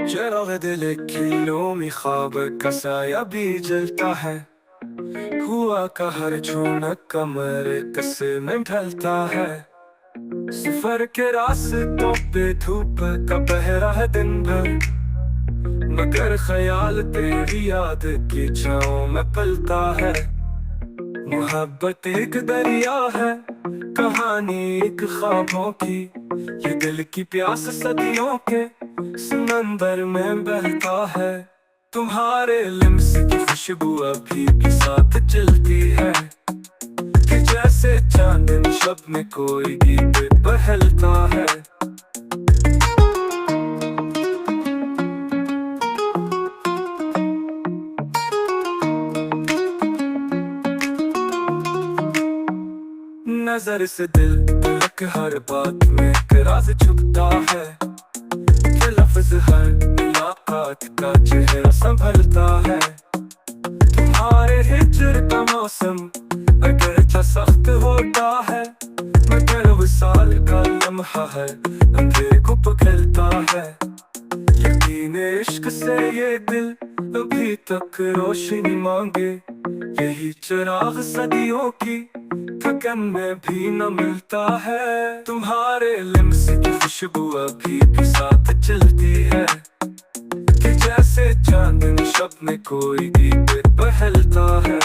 चराग दिल किलो में ख्वाब का साया भी जलता है। हुआ का हर छूना कमर कसे में ढलता है। सफर के रास्तों पे धूप का पहरा है दिन भर, मगर ख्याल तेरी याद की छाँव में पलता है। मोहब्बत एक दरिया है, कहानी एक ख्वाबों की, ये दिल की प्यास सदियों के समंदर में बहता है। तुम्हारे लिम्स की खुशबू अभी भी साथ चलती है, कि जैसे चांदनी शब में कोई गीत बहलता है। नजर से दिल तक हर बात में एक राज छुपता है, कि लफ्ज हर मुलाकात का चेहरा संभलता है। तुम्हारे हिजर का मौसम अगर सख्त होता है, मगर विसाल का लम्हा है अंधेरे को पकड़ता है। यकीन इश्क से ये दिल अभी तक रोशनी मांगे, यही चिराग सदियों की थकन में भी न मिलता है। तुम्हारे लिम्स की खुशबू अभी भी साथ चलती है, कि जैसे चांदनी शब में कोई गीत बहलता है।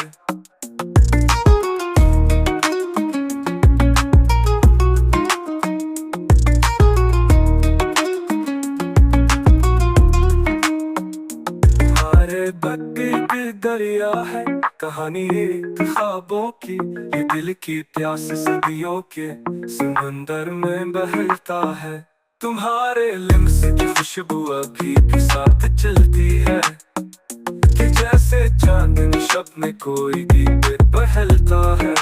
तुम्हारे बग्गे के दरिया है, कहानी एक ख्वाबों की, ये दिल की प्यास सदियों के समंदर में बहलता है। तुम्हारे लिम्स की खुशबू अभी भी साथ चलती है, कि जैसे चांदनी शब में कोई गीत बहलता है।